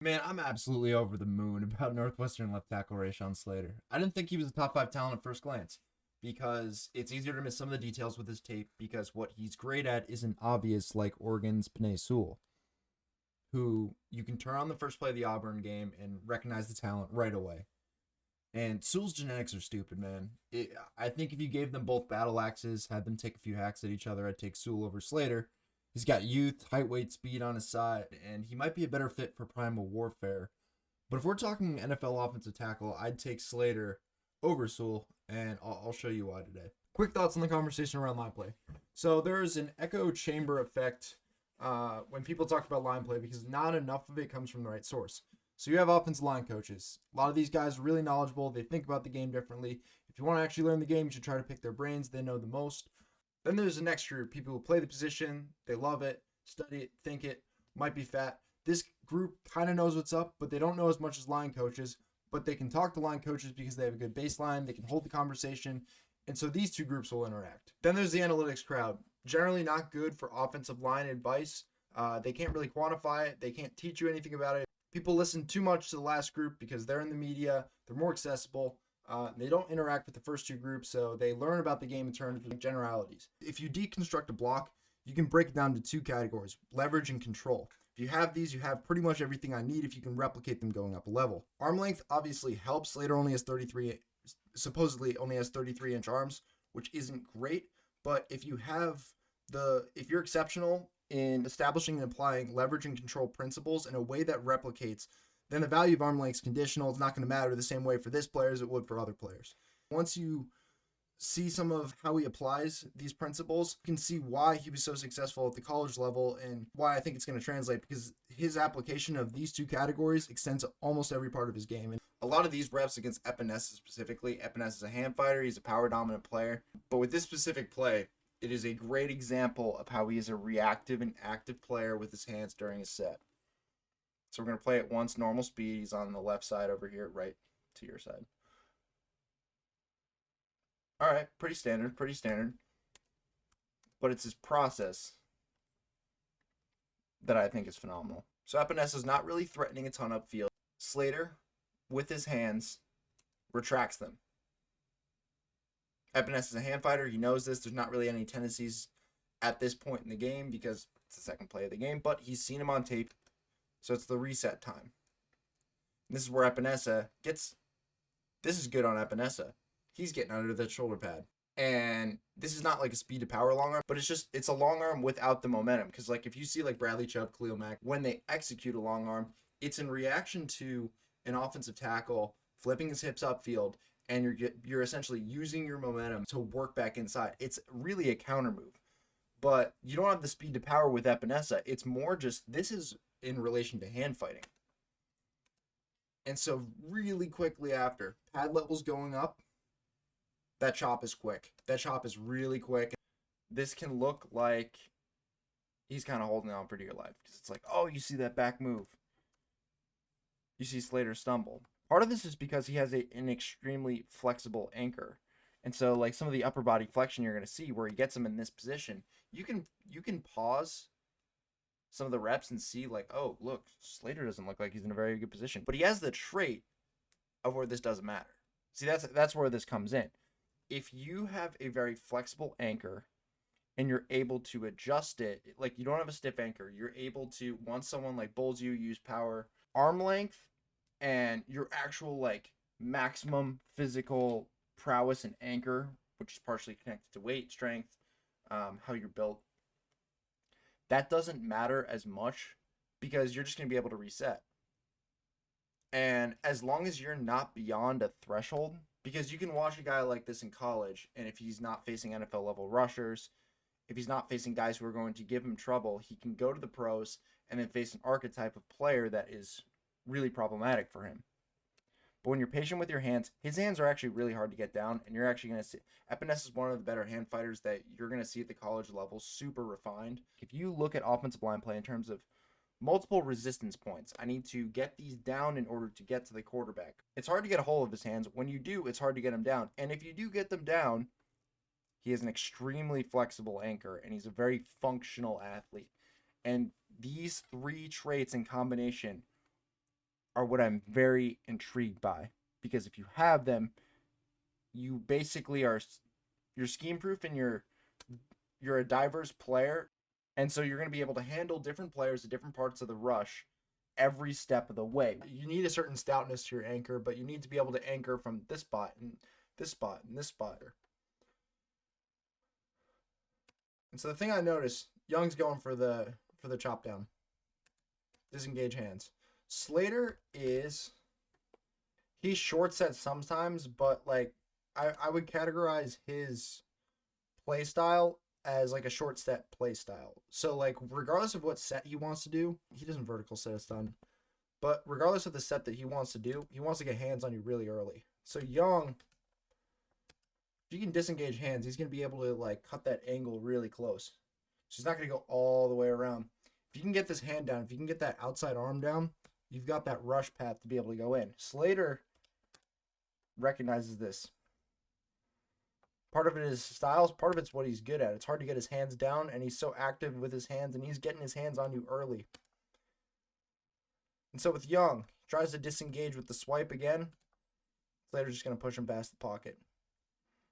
Man, I'm absolutely over the moon about Northwestern left tackle Rashawn Slater. I didn't think he was a top five talent at first glance because it's easier to miss some of the details with his tape because what he's great at isn't obvious like Oregon's Penei Sewell, who you can turn on the first play of the Auburn game and recognize the talent right away. And Sewell's genetics are stupid, man. I think if you gave them both battle axes, had them take a few hacks at each other, I'd take Sewell over Slater. He's got youth, height, weight, speed on his side, and he might be a better fit for primal warfare. But if we're talking NFL offensive tackle, I'd take Slater over Sewell, and I'll show you why today. Quick thoughts on the conversation around line play. So there's an echo chamber effect when people talk about line play because not enough of it comes from the right source. So you have offensive line coaches. A lot of these guys are really knowledgeable. They think about the game differently. If you want to actually learn the game, you should try to pick their brains. They know the most. Then there's the next group, people who play the position, they love it, study it, think it, might be fat. This group kind of knows what's up, but they don't know as much as line coaches, but they can talk to line coaches because they have a good baseline, they can hold the conversation, and so these two groups will interact. Then there's the analytics crowd. Generally not good for offensive line advice. They can't really quantify it. They can't teach you anything about it. People listen too much to the last group because they're in the media. They're more accessible. They don't interact with the first two groups, so they learn about the game in terms of generalities. If you deconstruct a block, you can break it down to two categories, leverage and control. If you have these, you have pretty much everything I need if you can replicate them going up a level. Arm length obviously helps. Slater supposedly only has 33-inch arms, which isn't great, but if you're exceptional in establishing and applying leverage and control principles in a way that replicates, then the value of arm length is conditional. It's not going to matter the same way for this player as it would for other players. Once you see some of how he applies these principles, you can see why he was so successful at the college level and why I think it's going to translate, because his application of these two categories extends to almost every part of his game. And a lot of these reps against Epinesa specifically, Epinesa is a hand fighter, he's a power dominant player, but with this specific play, it is a great example of how he is a reactive and active player with his hands during his set. So we're going to play it once, normal speed. He's on the left side over here, right to your side. All right, pretty standard. But it's his process that I think is phenomenal. So Epinesa's not really threatening a ton upfield. Slater, with his hands, retracts them. Epinesa's a hand fighter. He knows this. There's not really any tendencies at this point in the game because it's the second play of the game, but he's seen him on tape. So it's the reset time. This is where Epinesa gets. This is good on Epinesa. He's getting under the shoulder pad. And this is not like a speed to power long arm, but it's a long arm without the momentum. Because like if you see like Bradley Chubb, Khalil Mack, when they execute a long arm, it's in reaction to an offensive tackle flipping his hips upfield, and you're essentially using your momentum to work back inside. It's really a counter move. But you don't have the speed to power with Epinesa. It's more just, this is in relation to hand fighting. And so really quickly after, pad levels going up, that chop is quick. That chop is really quick. This can look like he's kind of holding on for dear life because it's like, oh, you see that back move. You see Slater stumble. Part of this is because he has an extremely flexible anchor. And so like some of the upper body flexion you're going to see where he gets him in this position, you can pause some of the reps and see like, oh, look, Slater doesn't look like he's in a very good position. But he has the trait of where this doesn't matter. See, that's where this comes in. If you have a very flexible anchor and you're able to adjust it, like you don't have a stiff anchor, you're able to, once someone like bowls you, use power, arm length, and your actual like maximum physical prowess and anchor, which is partially connected to weight, strength, how you're built, that doesn't matter as much because you're just going to be able to reset. And as long as you're not beyond a threshold, because you can watch a guy like this in college, and if he's not facing NFL level rushers, if he's not facing guys who are going to give him trouble, he can go to the pros and then face an archetype of player that is really problematic for him. But when you're patient with your hands, his hands are actually really hard to get down, and you're actually going to see Epinesa is one of the better hand fighters that you're going to see at the college level, super refined. If you look at offensive line play in terms of multiple resistance points, I need to get these down in order to get to the quarterback. It's hard to get a hold of his hands. When you do, it's hard to get them down. And if you do get them down, he has an extremely flexible anchor, and he's a very functional athlete. And these three traits in combination are what I'm very intrigued by, because if you have them, you basically are you're scheme proof and you're a diverse player, and so you're going to be able to handle different players at different parts of the rush every step of the way. You need a certain stoutness to your anchor, but you need to be able to anchor from this spot and this spot and this spot. And so the thing I noticed, Young's going for the chop down. Disengage hands. Slater he's short set sometimes, but like I would categorize his play style as like a short set play style. So like regardless of what set he wants to do, he doesn't vertical set a stun. But regardless of the set that he wants to do, he wants to get hands on you really early. So Young, if you can disengage hands, he's going to be able to like cut that angle really close. So he's not going to go all the way around. If you can get this hand down, if you can get that outside arm down, you've got that rush path to be able to go in. Slater recognizes this. Part of it is styles, part of it's what he's good at. It's hard to get his hands down, and he's so active with his hands, and he's getting his hands on you early. And so with Young, he tries to disengage with the swipe again. Slater's just going to push him past the pocket.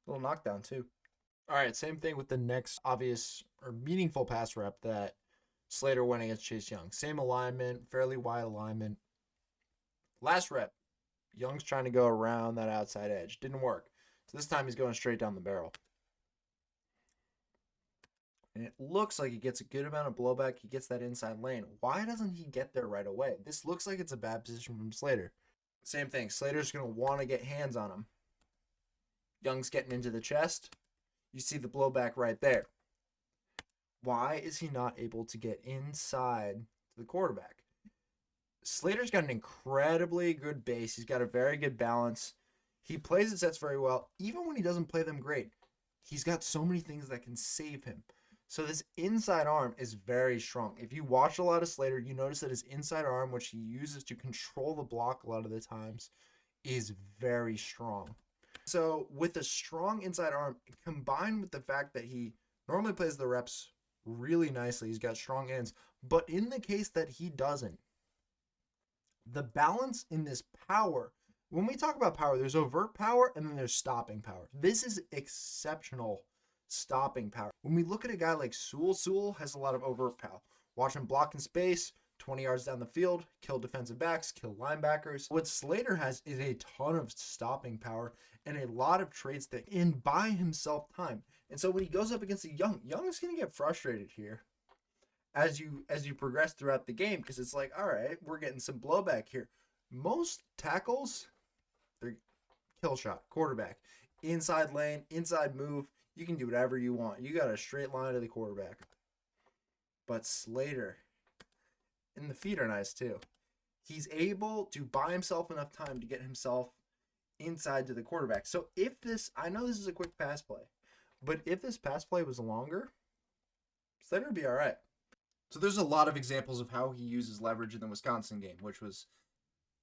A little knockdown, too. All right, same thing with the next obvious or meaningful pass rep that Slater went against Chase Young. Same alignment, fairly wide alignment. Last rep, Young's trying to go around that outside edge. Didn't work. So this time he's going straight down the barrel. And it looks like he gets a good amount of blowback. He gets that inside lane. Why doesn't he get there right away? This looks like it's a bad position from Slater. Same thing. Slater's going to want to get hands on him. Young's getting into the chest. You see the blowback right there. Why is he not able to get inside to the quarterback? Slater's got an incredibly good base. He's got a very good balance. He plays his sets very well. Even when he doesn't play them great, he's got so many things that can save him. So this inside arm is very strong. If you watch a lot of Slater, you notice that his inside arm, which he uses to control the block a lot of the times, is very strong. So with a strong inside arm, combined with the fact that he normally plays the reps really nicely, he's got strong ends, but in the case that he doesn't, the balance in this power, when we talk about power, there's overt power and then there's stopping power. This is exceptional stopping power. When we look at a guy like Sewell has a lot of overt power. Watch him block in space, 20 yards down the field, kill defensive backs, kill linebackers. What Slater has is a ton of stopping power and a lot of traits that can buy himself time. And so when he goes up against Young is going to get frustrated here as you progress throughout the game, because it's like, all right, we're getting some blowback here. Most tackles, they're kill shot, quarterback, inside lane, inside move. You can do whatever you want. You got a straight line to the quarterback. But Slater, and the feet are nice too. He's able to buy himself enough time to get himself inside to the quarterback. So if this, I know this is a quick pass play, but if this pass play was longer, Slater would be all right. So there's a lot of examples of how he uses leverage in the Wisconsin game, which was,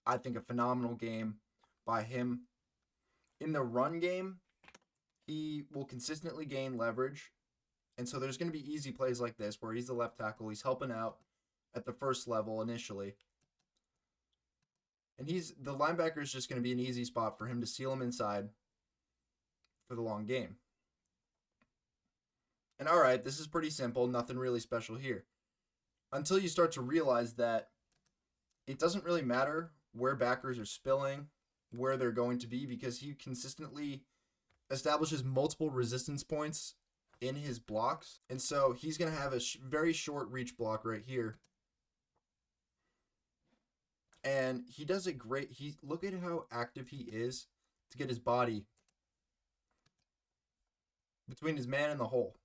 I think, a phenomenal game by him. In the run game, he will consistently gain leverage. And so there's going to be easy plays like this where he's the left tackle. He's helping out at the first level initially. And the linebacker is just going to be an easy spot for him to seal him inside for the long game. And all right, this is pretty simple. Nothing really special here. Until you start to realize that it doesn't really matter where backers are spilling, where they're going to be, because he consistently establishes multiple resistance points in his blocks. And so he's going to have a very short reach block right here. And he does it great. Look at how active he is to get his body between his man and the hole.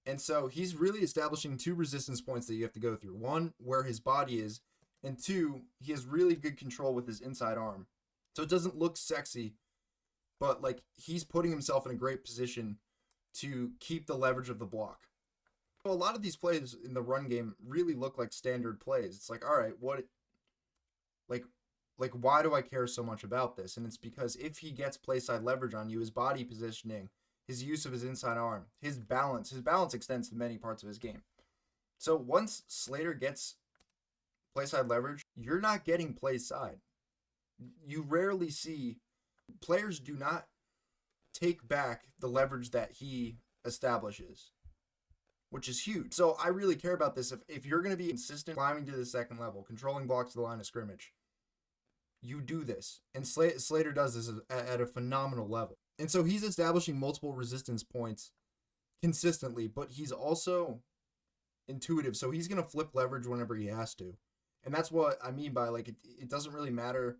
And so he's really establishing two resistance points that you have to go through. One, where his body is, and two, he has really good control with his inside arm. So it doesn't look sexy, but like he's putting himself in a great position to keep the leverage of the block. So a lot of these plays in the run game really look like standard plays. It's like, all right, why do I care so much about this? And it's because if he gets play side leverage on you, his body positioning, his use of his inside arm, his balance extends to many parts of his game. So once Slater gets play side leverage, you're not getting play side. You rarely see players do not take back the leverage that he establishes, which is huge. So I really care about this. If you're going to be consistent climbing to the second level, controlling blocks to the line of scrimmage, you do this. And Slater does this at a phenomenal level. And so he's establishing multiple resistance points consistently, but he's also intuitive. So he's going to flip leverage whenever he has to. And that's what I mean by, like, it doesn't really matter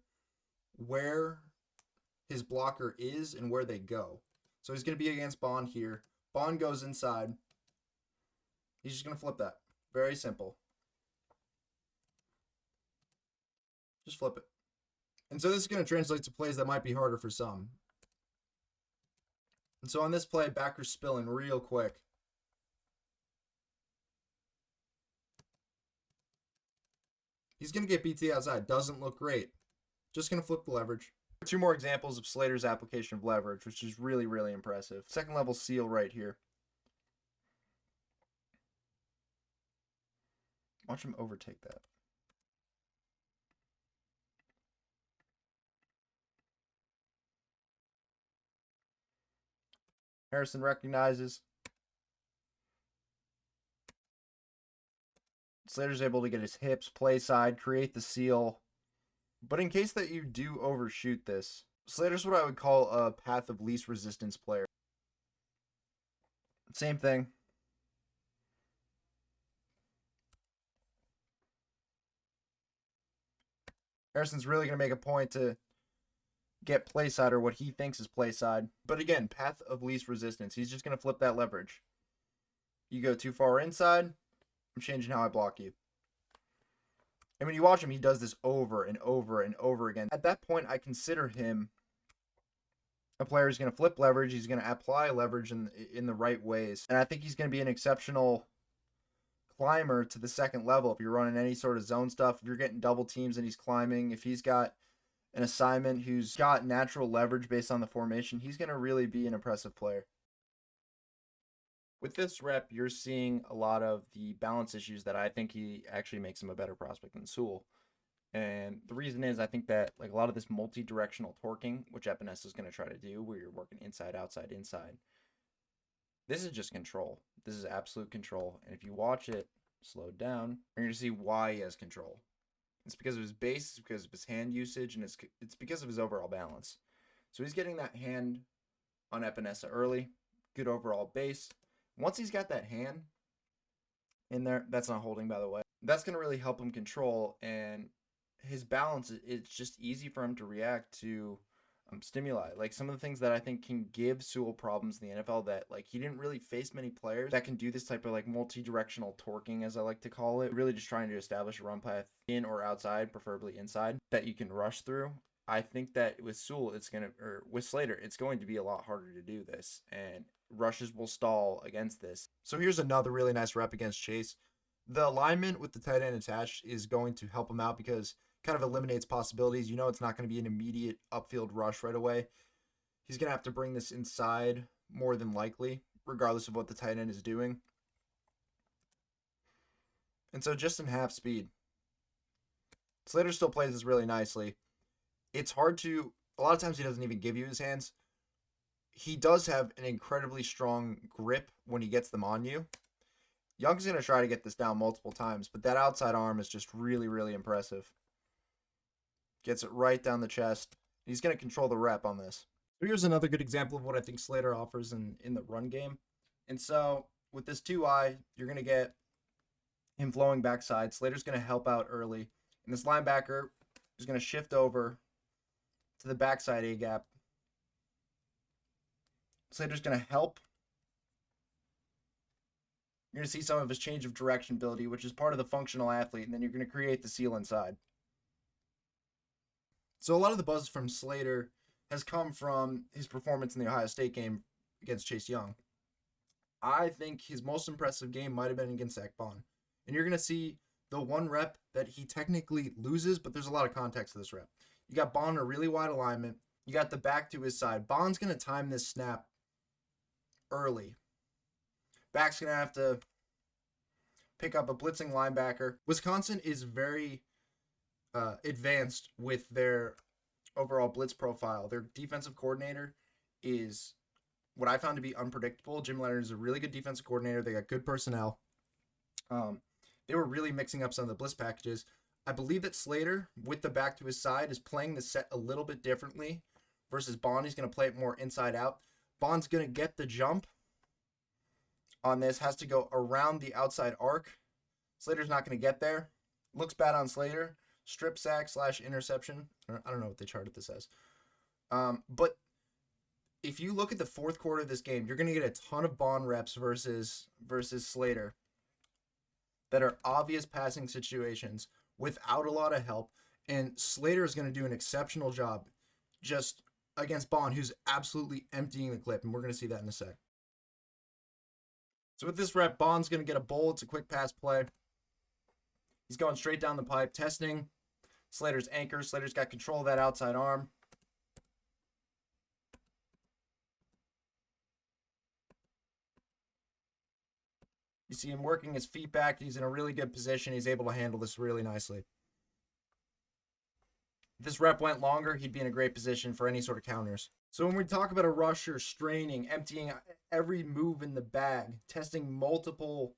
where his blocker is and where they go. So he's going to be against Bond here. Bond goes inside. He's just going to flip that. Very simple. Just flip it. And so this is going to translate to plays that might be harder for some. And so on this play, backer's spilling real quick. He's going to get BT outside. Doesn't look great. Just going to flip the leverage. 2 more examples of Slater's application of leverage, which is really, really impressive. Second level seal right here. Watch him overtake that. Harrison recognizes. Slater's able to get his hips, play side, create the seal. But in case that you do overshoot this, Slater's what I would call a path of least resistance player. Same thing. Harrison's really going to make a point to get play side, or what he thinks is play side. But again, path of least resistance. He's just going to flip that leverage. You go too far inside, I'm changing how I block you. And when you watch him, he does this over and over and over again. At that point, I consider him a player who's going to flip leverage. He's going to apply leverage in the right ways. And I think he's going to be an exceptional climber to the second level. If you're running any sort of zone stuff, if you're getting double teams and he's climbing, if he's got an assignment who's got natural leverage based on the formation, he's going to really be an impressive player. With this rep, you're seeing a lot of the balance issues that I think he actually makes him a better prospect than Sewell. And the reason is I think that, like, a lot of this multi-directional torquing, which Epinesa is going to try to do, where you're working inside, outside, inside, this is just control. This is absolute control. And if you watch it slowed down, you're going to see why he has control. It's because of his base, it's because of his hand usage, and it's because of his overall balance. So he's getting that hand on Epinesa early, good overall base. Once he's got that hand in there, that's not holding, by the way, that's going to really help him control, and his balance, it's just easy for him to react to stimuli. Like, some of the things that I think can give Sewell problems in the NFL, that, like, he didn't really face many players that can do this type of, like, multi-directional torquing, as I like to call it, really just trying to establish a run path in or outside, preferably inside, that you can rush through. I think that with Sewell, with Slater, it's going to be a lot harder to do this, and rushes will stall against this. So here's another really nice rep against Chase. The alignment with the tight end attached is going to help him out because it kind of eliminates possibilities. You know, it's not going to be an immediate upfield rush right away. He's going to have to bring this inside more than likely, regardless of what the tight end is doing. And so just in half speed, Slater still plays this really nicely. It's hard to, a lot of times he doesn't even give you his hands. He does have an incredibly strong grip when he gets them on you. Young's going to try to get this down multiple times, but that outside arm is just really, really impressive. Gets it right down the chest. He's going to control the rep on this. Here's another good example of what I think Slater offers in the run game. And so with this 2-eye, you're going to get him flowing backside. Slater's going to help out early. And this linebacker is going to shift over to the backside A-gap. Slater's going to help. You're going to see some of his change of direction ability, which is part of the functional athlete, and then you're going to create the seal inside. So a lot of the buzz from Slater has come from his performance in the Ohio State game against Chase Young. I think his most impressive game might have been against Zach Bond. And you're going to see the one rep that he technically loses, but there's a lot of context to this rep. You got Bond in a really wide alignment. You got the back to his side. Bond's going to time this snap early. Back's going to have to pick up a blitzing linebacker. Wisconsin is very advanced with their overall blitz profile. Their defensive coordinator is what I found to be unpredictable. Jim Leonard is a really good defensive coordinator. They got good personnel. They were really mixing up some of the blitz packages. I believe that Slater, with the back to his side, is playing the set a little bit differently versus Bond. He's going to play it more inside out. Bond's going to get the jump on this, has to go around the outside arc. Slater's not going to get there. Looks bad on Slater. Strip sack / interception. I don't know what they charted this as. But if you look at the fourth quarter of this game, you're going to get a ton of Bond reps versus Slater that are obvious passing situations without a lot of help. And Slater is going to do an exceptional job just against Bond, who's absolutely emptying the clip. And we're going to see that in a sec. So with this rep, Bond's going to get a bowl. It's a quick pass play. He's going straight down the pipe, testing Slater's anchor. Slater's got control of that outside arm. You see him working his feet back. He's in a really good position. He's able to handle this really nicely. If this rep went longer, he'd be in a great position for any sort of counters. So when we talk about a rusher straining, emptying every move in the bag, testing multiple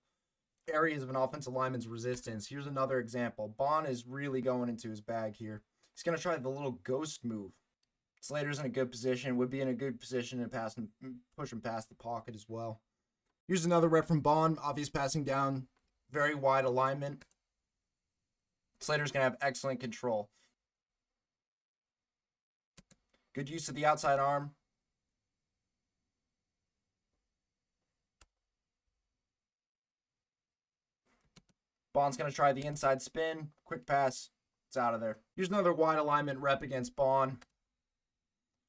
areas of an offensive lineman's resistance, here's another example. Bond is really going into his bag here. He's going to try the little ghost move. Slater's in a good position, would be in a good position to push him past the pocket as well. Here's another rep from Bond. Obvious passing down, very wide alignment. Slater's going to have excellent control. Good use of the outside arm. Bond's going to try the inside spin. Quick pass. It's out of there. Here's another wide alignment rep against Bond.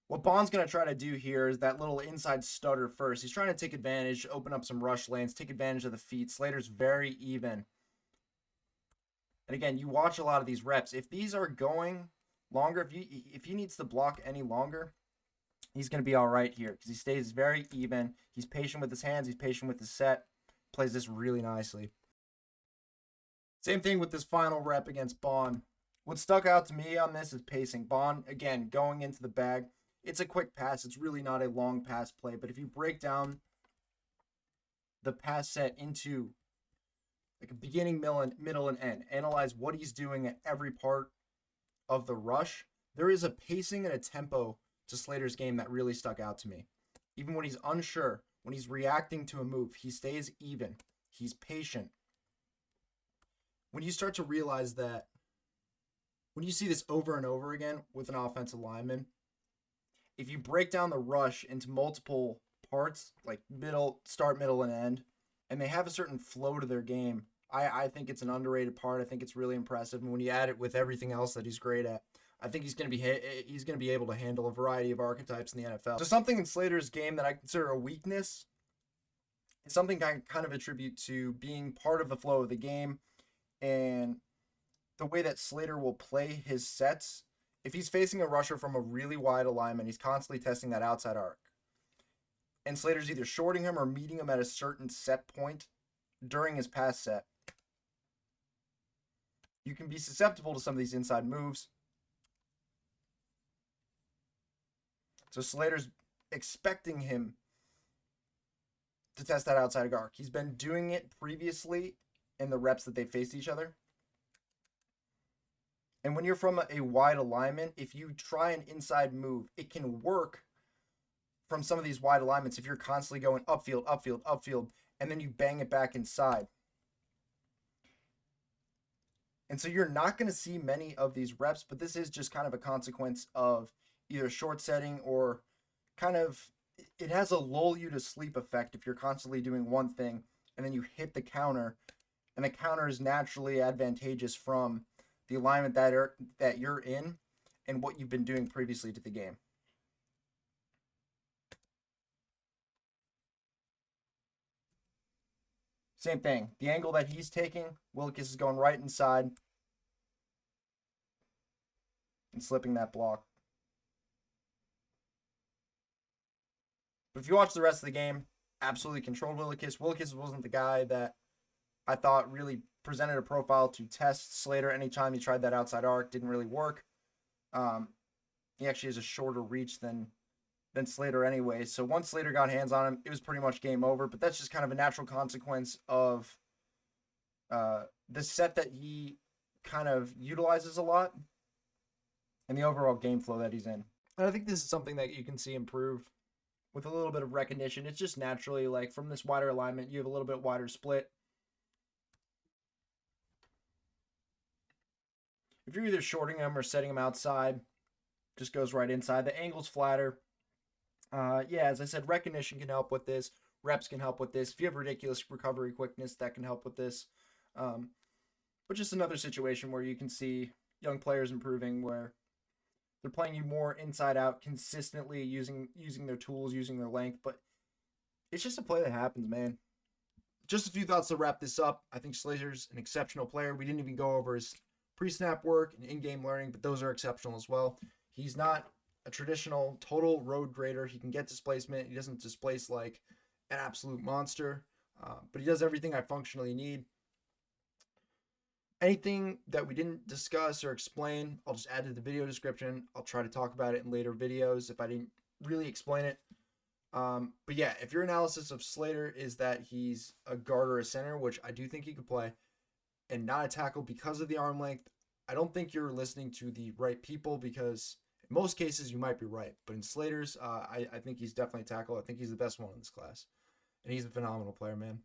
What Bond's going to try to do here is that little inside stutter first. He's trying to take advantage, open up some rush lanes, take advantage of the feet. Slater's very even. And again, you watch a lot of these reps. If these are going longer, if he needs to block any longer, he's going to be all right here because he stays very even. He's patient with his hands. He's patient with his set. Plays this really nicely. Same thing with this final rep against Bond. What stuck out to me on this is pacing. Bond, again, going into the bag. It's a quick pass. It's really not a long pass play. But if you break down the pass set into like a beginning, middle, and end, analyze what he's doing at every part of the rush, there is a pacing and a tempo to Slater's game that really stuck out to me. Even when he's unsure, when he's reacting to a move, he stays even. He's patient. When you start to realize that, when you see this over and over again with an offensive lineman, if you break down the rush into multiple parts, like start, middle, and end, and they have a certain flow to their game, I think it's an underrated part. I think it's really impressive. And when you add it with everything else that he's great at, I think he's going to be able to handle a variety of archetypes in the NFL. So something in Slater's game that I consider a weakness is something I kind of attribute to being part of the flow of the game and the way that Slater will play his sets. If he's facing a rusher from a really wide alignment, he's constantly testing that outside arc. And Slater's either shorting him or meeting him at a certain set point during his pass set. You can be susceptible to some of these inside moves. So Slater's expecting him to test that outside arc. He's been doing it previously in the reps that they faced each other. And when you're from a wide alignment, if you try an inside move, it can work from some of these wide alignments if you're constantly going upfield, upfield, upfield, and then you bang it back inside. And so you're not going to see many of these reps, but this is just kind of a consequence of either short setting or kind of, it has a lull you to sleep effect if you're constantly doing one thing and then you hit the counter, and the counter is naturally advantageous from the alignment that you're in and what you've been doing previously to the game. Same thing. The angle that he's taking, Wilkes is going right inside and slipping that block. But if you watch the rest of the game, absolutely controlled Wilkes. Wilkes wasn't the guy that I thought really presented a profile to test Slater. Anytime he tried that outside arc, didn't really work. He actually has a shorter reach than Slater anyway. So once Slater got hands on him, it was pretty much game over. But that's just kind of a natural consequence of the set that he kind of utilizes a lot and the overall game flow that he's in. And I think this is something that you can see improve with a little bit of recognition. It's just naturally, like, from this wider alignment, you have a little bit wider split. If you're either shorting him or setting him outside, just goes right inside. The angle's flatter. Yeah, as I said, recognition can help with this. Reps can help with this. If you have ridiculous recovery quickness, that can help with this. But just another situation where you can see young players improving, where they're playing you more inside out consistently, using their tools, using their length. But it's just a play that happens, man. Just a few thoughts to wrap this up. I think Slater's an exceptional player. We didn't even go over his pre-snap work and in-game learning, but those are exceptional as well. He's not a traditional total road grader. He can get displacement. He doesn't displace like an absolute monster, but he does everything I functionally need. Anything that we didn't discuss or explain, I'll just add to the video description. I'll try to talk about it in later videos if I didn't really explain it. But yeah, if your analysis of Slater is that he's a guard or a center, which I do think he could play, and not a tackle because of the arm length, I don't think you're listening to the right people, because in most cases you might be right. But in Slater's, I think he's definitely a tackle. I think he's the best one in this class. And he's a phenomenal player, man.